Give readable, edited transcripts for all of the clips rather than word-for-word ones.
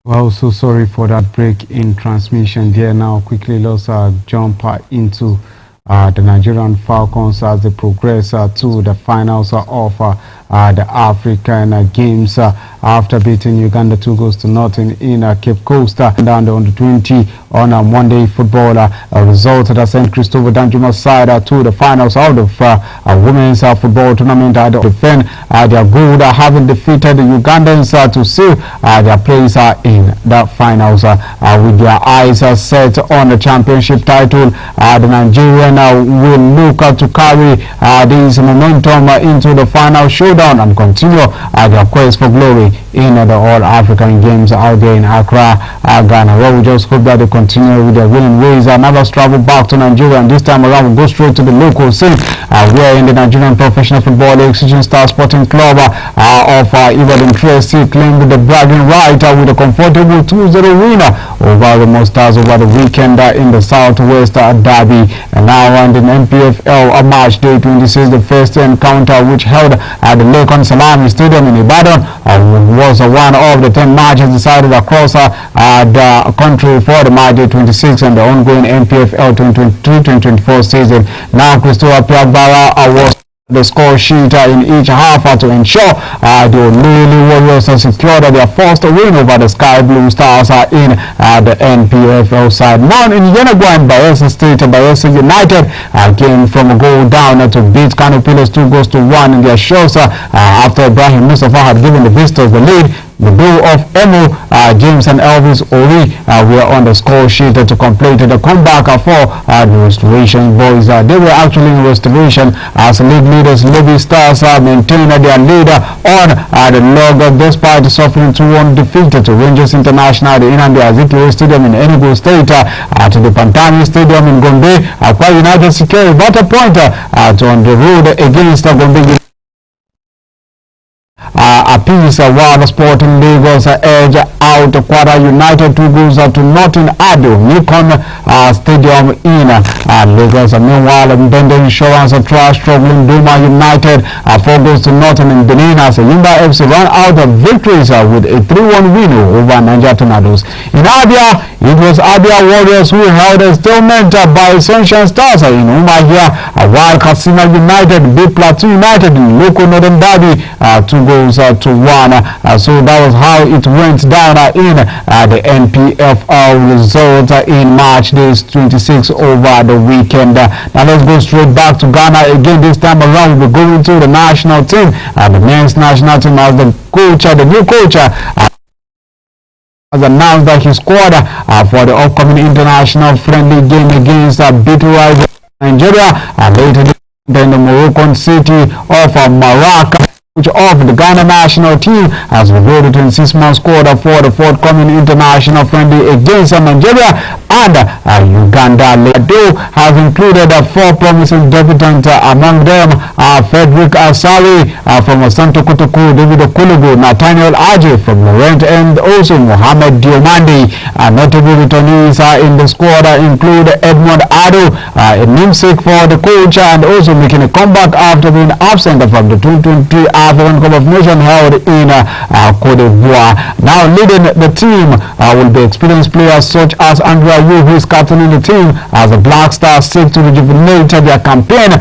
Well, so sorry for that break in transmission there. Now, quickly, let's jump into the Nigerian Falcons as they progress to the finals of the African Games after beating Uganda 2-0 in Cape Coast down the under 20 on a Monday football result that sent Christopher Danjuma's side to the finals of the women's football tournament to defend their gold, having defeated the Ugandans to seal their place in the finals with their eyes set on the championship title. The Nigerian will look to carry this momentum into the final showdown and continue their quest for glory in the All-African Games out there in Accra, Ghana. Well, we just hope that they continue with their winning ways. Another travel back to Nigeria, and this time around we'll go straight to the local scene where in the Nigerian Professional Football League, Oxygen Star Sporting Club of Ibadan Tracy claimed the bragging right with a comfortable 2-0 winner over the Monsters over the weekend in the Southwest Derby. And now on the NPFL March Day 26, the first encounter which held at the Lekon Salami Stadium in Ibadan was one of the 10 matches decided across the country for the March Day 26 and the ongoing NPFL 2023-2024 season. Now, Christopher Piagbara was the score sheet in each half to ensure the Lily Warriors secured their first win over the Sky Blue Stars in the NPFL side. Now in Yenagoa and Bayelsa State, Bayelsa United came from a goal down to beat Kano Pillars 2-1 in their shows after Ibrahim Mustafa had given the visitors the lead. The goal of Emo, James and Elvis Ori were on the score sheet to complete the comeback for the Restoration Boys. They were actually in restoration as league leaders Lobby Stars maintained their lead on the log despite suffering 2-1 defeat to Rangers International at the Inambi Azikiwe Stadium in Enugu State, to the Pantani Stadium in Gombe. Akwa United secured a better point on the road against Gombe. Peace while the Sporting Lagos edge out Kwara United 2-0 to Northern Ado Nikon Stadium in Lagos. Meanwhile, Bende Insurance trash struggling Duma United 4-0 to Northern in Benin as Yimba FC ran out of victories with a 3-1 win over Niger Tornadoes. In Abia, it was Abia Warriors who held a stalemate by Sunshine Stars in Umahia, while Kasima United beat Plateau United in local Northern Derby 2-1. So that was how it went down in the NPFL result in March Day 26 over the weekend. Now let's go straight back to Ghana again. This time around we're going to the national team, the men's national team, as the coach, the new coach has announced that his squad for the upcoming international friendly game against bitter rival Nigeria later in the Moroccan city of Maracas of the Ghana national team has revealed the 26-man squad for the forthcoming international friendly against Nigeria and Uganda. Ledo has included 4 promising debutants, among them Frederick Asari from Santo Kotoko, David Okulugu, Nathaniel Aje from Laurent, and also Mohamed Diomande. Notable returnees in the squad include Edmond Ado, a namesake for the coach, and also making a comeback after being absent from the 2023 African Cup of Nations held in Cote d'Ivoire. Now leading the team will be experienced players such as Andrea Yu, who is captaining the team as the Black Stars seek to rejuvenate their campaign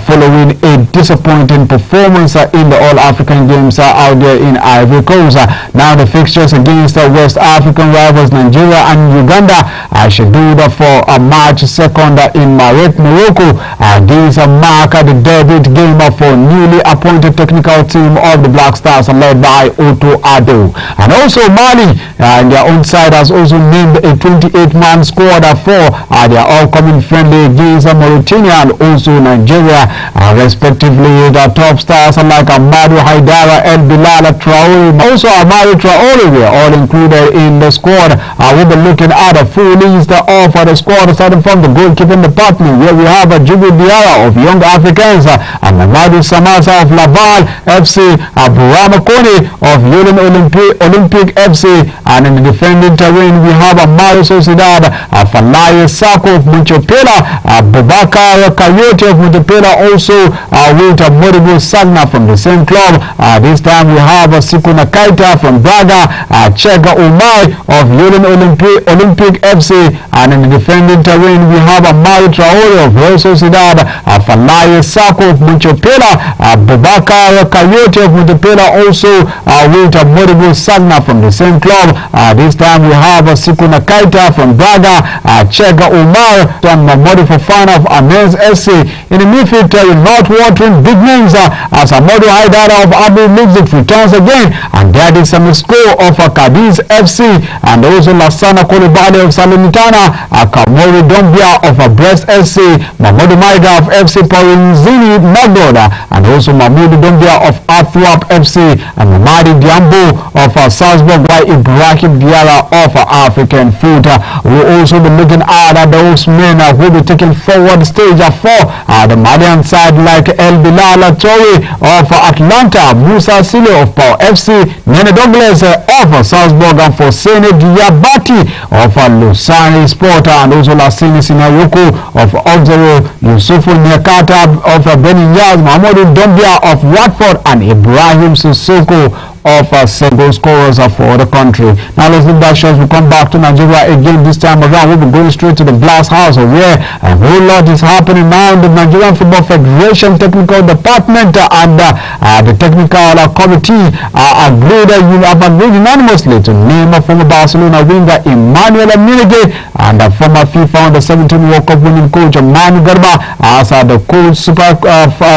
following a disappointing performance in the All-African Games out there in Ivory Coast. Now the fixtures against West African rivals Nigeria and Uganda are scheduled for March 2nd in Morocco. These mark the debut game for newly appointed technical team of the Black Stars led by Otto Addo. And also Mali on their own side has also named a 28-man squad for their upcoming friendly against Mauritania and also Nigeria, respectively. The top stars like Amadou Haidara, El Bilal Traore, also Amadou Traore were all included in the squad. We'll be looking at a full list of the squad starting from the goalkeeping department, where we have Djibril Diarra of Young Africans, and Mamadou Samassa of Laval FC, Buramakone of Ulim Olympic FC, and in the defending terrain we have Mario Sociedad, Falaye Sako of Muchopela, Bubakar Coyote of Muchopela also with Modibo Sagna from the same club. This time we have Sikuna Kaita from Braga, Chega Umai of Ulim Olympic FC, and in the defending terrain we have Mario Traore of Real Sociedad, Falaye Sako of Muchopela, Bubakar Coyote of Muchopela also with Modibo Sagna from the same club. This time we have Sikuna Kaita from Braga, Chega Umar and Mamodi Fofana of Amenz SC. In the midfield, not watering big names as Amodo Haidara of Abu Leipzig returns again, and that is some score of Cadiz FC, and also Lassana Kolibale of Salernitana, Kamori Dombia of Brest SC, Mamodu Maiga of FC Paulinzini Magdoda, and also Mamodu Dombia of Athwap FC, and Mamadi Diambo of Salzburg, while Ibrahim Diarra of African Foot. We'll also be looking at those men who will be taking forward stage 4. The Malian side like El Bilal Torre of Atlanta, Musa Sile of Pau FC, Nene Douglas of Salzburg, and Fosene Diabati of Lusani Sport, and also Lassini Sinayoko of Auxerre, Yusufu Nyakata of Benin Yaz, Mahmoud Dombia of Watford, and Ibrahim Sissoko of single scorers for the country. Now let's leave that shot. We come back to Nigeria again. This time around we'll be going straight to the glass house, where a whole lot is happening now in the Nigerian Football Federation Technical Department, and the technical committee have agreed unanimously to name a former Barcelona winger Emmanuel Aminike and a former FIFA Under-17 World Cup winning coach Manu Garba as the coach, Super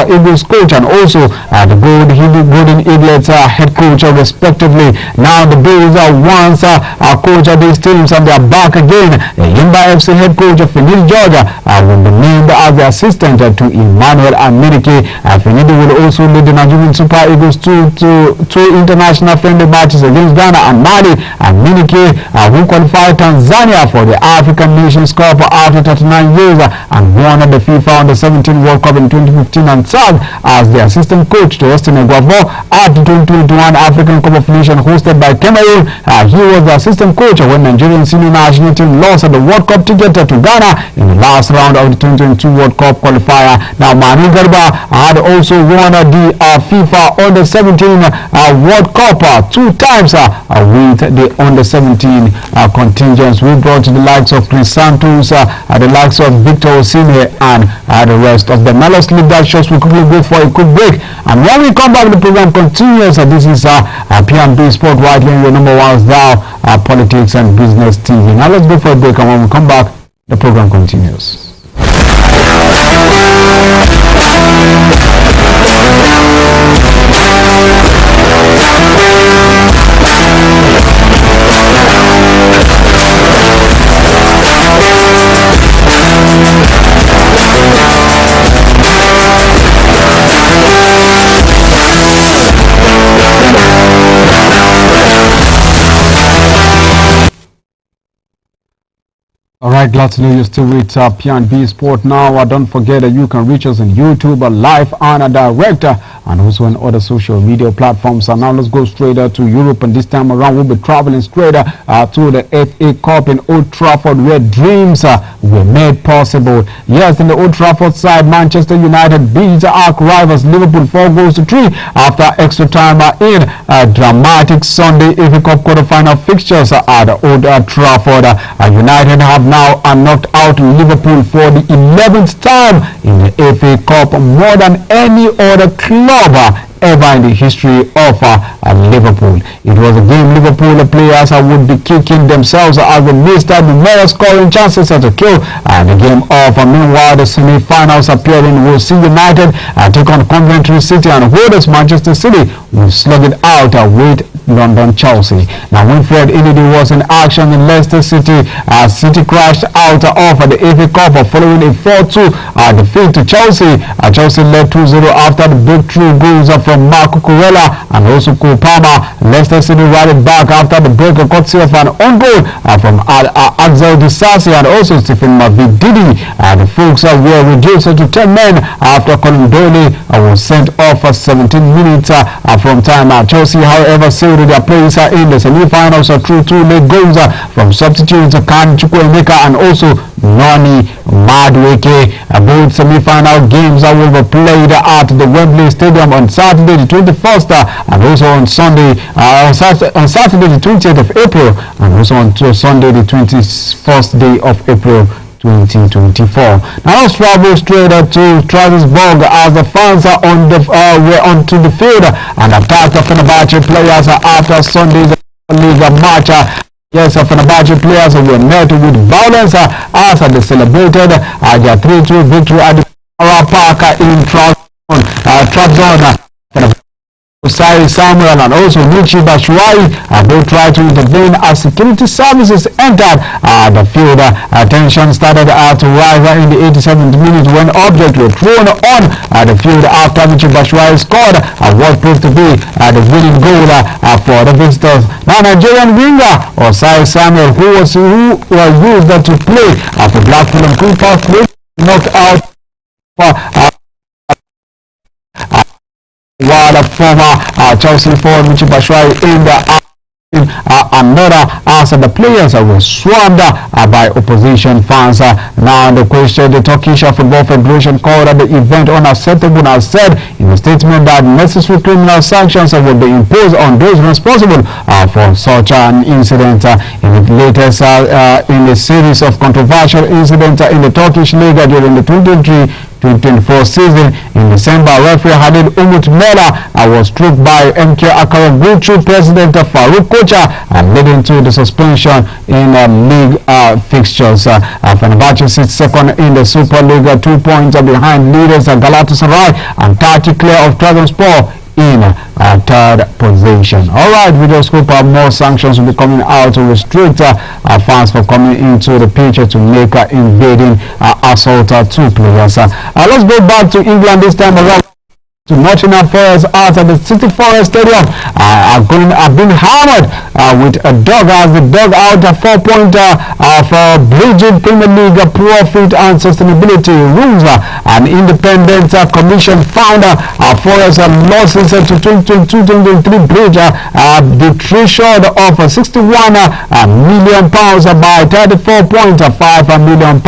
Eagles coach, and also the Golden Eaglets head coach respectively. Now the Bills once coach of these teams, and they are back again. Yimba FC head coach of Finidi Georgia will be named as the assistant to Emmanuel Aminike. Finidi will also lead the Nigerian Super Eagles to two international friendly matches against Ghana and Mali. Aminike who qualified Tanzania for the African Nations Cup after 39 years and won the FIFA Under-17 World Cup in 2015, and served as the assistant coach to Austin Eguavoen at the 2021 African Cup of Nations hosted by Cameroon. He was the assistant coach when Nigerian senior national team lost the World Cup ticket to Ghana in the last round of the 2022 World Cup qualifier. Now Manu Garba had also won the FIFA Under-17 World Cup 2 times with the Under-17 contingents. We brought the likes of Chris Santos, the likes of Victor Osimhen, and the rest of them. Now let's leave that shot. We quickly go for a quick break, and when we come back the program continues. This is P&B Sport, right here, your number one now, Politics and Business TV. Now let's go for a break, and when we come back the program continues. Alright, glad to know you're still with P&B Sport now. Don't forget that you can reach us on YouTube, live and direct, and also on other social media platforms. And now let's go straight to Europe, and this time around we'll be traveling straight to the FA Cup in Old Trafford, where dreams were made possible. Yes, in the Old Trafford side, Manchester United beats arch rivals Liverpool 4-3 after extra time in dramatic Sunday FA Cup quarter-final fixtures at Old Trafford. United have now knocked out Liverpool for the 11th time in the FA Cup, more than any other club ever in the history of Liverpool. It was a game Liverpool players would be kicking themselves as they missed numerous scoring chances to kill the game off. Meanwhile, the semi-finals appearing will see United take on Coventry City, and holders Manchester City will slug it out with London Chelsea. Now Winfred Indy was in action in Leicester City. City crashed out of the FA Cup following a 4-2 defeat to Chelsea. Chelsea led 2-0 after the breakthrough goals from from Marco Corella and also Cole Palmer. Leicester City rallied back after the break, courtesy of an own goal from Axel Disasi and also Stephen Mavididi. The folks were reduced to 10 men after Colin Doyle was sent off for 17 minutes from time. Chelsea, however, sealed their place in the semi-finals through 2 late goals from substitutes Kan Chukwuemeka and also Noni Madueke. Both semi-final games will be played at the Wembley Stadium on Saturday the 21st and also on Sunday on Saturday the 20th of April and also on Sunday the 21st day of April 2024. Now let's travel straight to Strasbourg as the fans were onto the field and attacked the Fenerbahce players after Sunday's league match. Yes, Fenerbahce players were met with violence as they celebrated their 3-2 victory at the Park in Trabzon. Osai Samuel and also Michi Batshuayi both tried to intervene as security services entered the field. Tension started to rise in the 87th minute when objects were thrown on the field after Michi Batshuayi scored what proved to be the winning goal for the visitors. Now Nigerian winger Osai Samuel, who was used to play for Blackpool and Queen Park, knocked out while the former Chelsea forward Michi Batshuayi in the another as the players were swarmed by opposition fans. Now the question, the Turkish Football Federation called the event unacceptable and said in a statement that necessary criminal sanctions will be imposed on those responsible for such an incident. In the latest in a series of controversial incidents in the Turkish league during the 2023-2024 season, in December, referee Halil Umut Mela was struck by MK Akaraguchu president Farouk Kocha, leading to the suspension in league fixtures. Fenerbahce sits second in the Super League, 2 points behind leaders Galatasaray and 30 clear of Trabzonspor in third position. Alright, video scope, more sanctions will be coming out to restrict fans for coming into the pitch to make invading assault to players. Let's go back to England this time around. To Nottingham Forest at the City Forest Stadium have been hammered with a dog as the dog out a 4-pointer for bridging Premier League profit and sustainability rules. An independent commission found Forest losses to 2022-2023 bridge the threshold of £61 million by £34.5 million.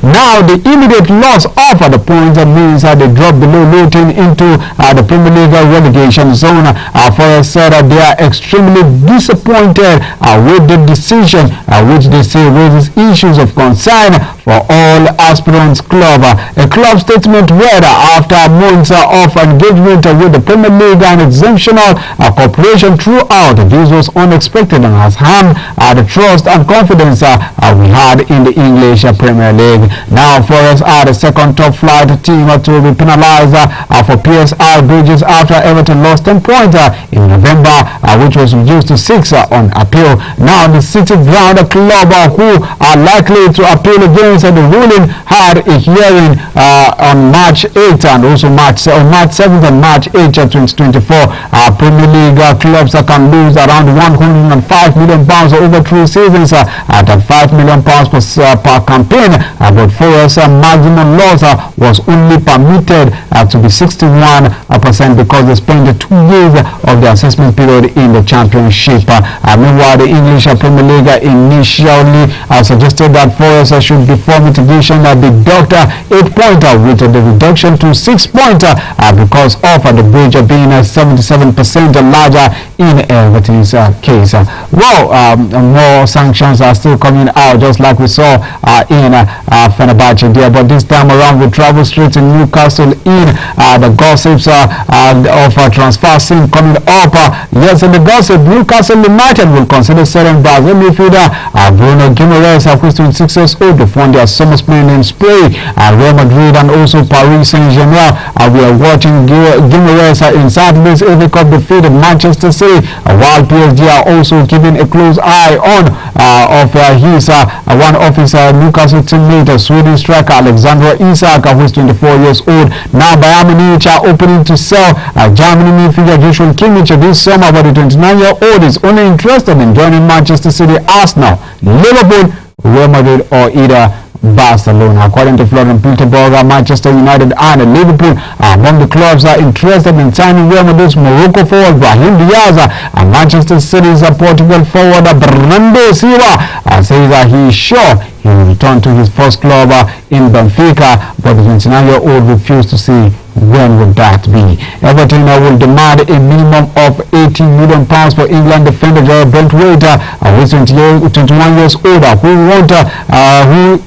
Now the immediate loss of the points means they drop below Luton into the Premier League relegation zone. Forest said they are extremely disappointed with the decision, which they say raises issues of concern for all aspirants club. A club statement read after months of engagement with the Premier League and exemptional cooperation throughout. This was unexpected and has harmed the trust and confidence we had in the English Premier League. Now Forest are the second top flight team to be penalized for PSR bridges after Everton lost 10 points in November, which was reduced to 6 on appeal. Now the City Ground club, who are likely to appeal against the ruling, had a hearing on March 8th and also March 7th and March 8th, 2024. Premier League clubs can lose around £105 million over 3 seasons at £5 million per campaign, but Forest's maximum loss was only permitted to be 61% because they spent 2 years of the assessment period in the Championship. Meanwhile, the English Premier League initially suggested that Forest should, before mitigation, deduct 8 points with the reduction to 6 points because of the bridge being 77% larger in Everton's case. More sanctions are still coming out, just like we saw in Fenerbahce there, but this time around we travel straight to Newcastle in the gossips of transfer scene coming up. Yes, in the gossip, Newcastle United will consider selling Brazil midfielder Bruno Guimaraes, who is 26 years old, to fund their summer spending in Spain. Real Madrid and also Paris Saint-Germain we are watching Guimaraes in Saturday's FA Cup defeat Manchester City, while PSG are also keeping a close eye on one of his Newcastle teammate, Swedish striker Alexander Isak, who is 24 years old. Now Bayern Munich are opening to sell Germany midfielder Joshua Kimmich this summer, but the 29-year-old is only interested in joining Manchester City, Arsenal, Liverpool, Real Madrid, or either Barcelona. According to Florian Piltenberger, Manchester United and Liverpool are among the clubs that are interested in signing Real Madrid's Morocco forward Brahim Diaz and Manchester City's Portugal forward Bernardo Silva says that he is sure he will return to his first club in Benfica, but the 29-year-old refused to see when would that be. Everton will demand a minimum of £80 million for England defender Gerard Brentwaite, who is 21 years old, who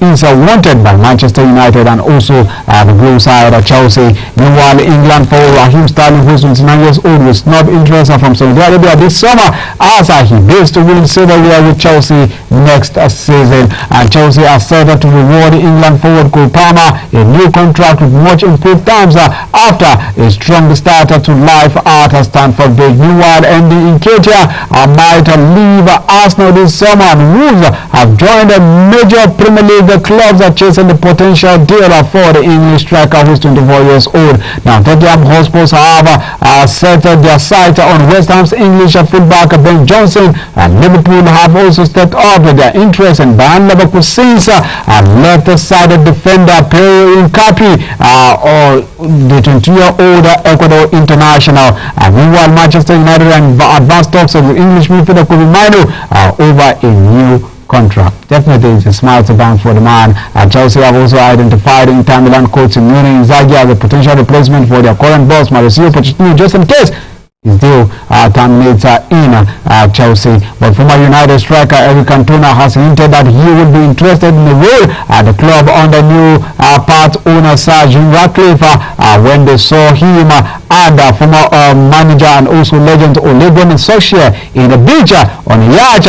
is wanted by Manchester United and also the blue side Chelsea. Meanwhile, England for Raheem Sterling, who is 29 years old, will snub interest from Saudi Arabia this summer as he bids to win silverware with Chelsea next season. And Chelsea are set to reward England forward Cole Palmer a new contract with much improved terms after a strong start to life at Stamford Bridge. Meanwhile, Andy Nketiah might leave Arsenal this summer, and Wolves have joined major Premier League clubs chasing the potential deal for the English striker who is 24 years old. Now, Tottenham Hotspur have set their sight on West Ham's English fullback Ben Johnson, and Liverpool have also stepped up with their interest in Bayern Leverkusen's left-sided defender Pierre Nkapi, or the 20-year-old Ecuador international. Meanwhile, Manchester United and advanced talks of the English midfielder Kobe Mino over a new contract. Definitely it's a smile to bank for the man. Chelsea have also identified Inter Milan coach Simone Inzaghi as a potential replacement for their current boss Mauricio Pochettino, just in case his deal terminates in Chelsea. But former United striker Eric Cantona has hinted that he would be interested in the role at the club under new part owner Sir Jim Ratcliffe when they saw him and former manager and also legend Ole Gunnar Solskjaer in a beach on a yacht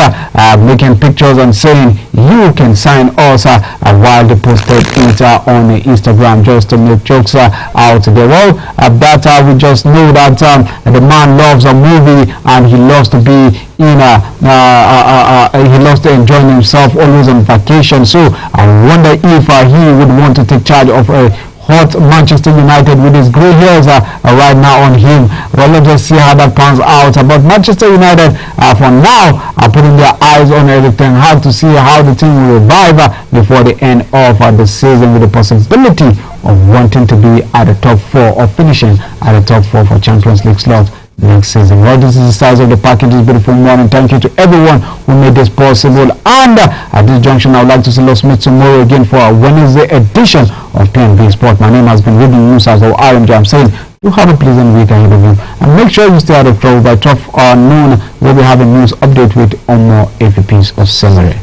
making pictures and saying you can sign us while they posted it on Instagram just to make jokes out there. Well, that we just know that the man loves a movie and he loves to be in he loves to enjoy himself, always on vacation. So I wonder if he would want to take charge of a hot Manchester United with his grey hairs right now on him. Well, let's just see how that pans out. But Manchester United for now are putting their eyes on Erik ten Hag to see how the team will revive before the end of the season, with the possibility of wanting to be at the top 4 or finishing at the top 4 for Champions League slots next season. Well, this is the size of the package this beautiful morning. Thank you to everyone who made this possible, and at this junction I would like to say let's meet tomorrow again for our Wednesday edition of P&B Sport. My name has been Ruben Musa, or RMJ. I'm saying you have a pleasant week ahead of you, and make sure you stay out of trouble. By 12 noon we'll be having news update with Omo AVPs of Cesare.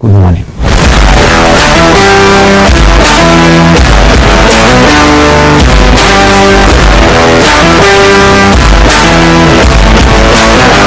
Good morning.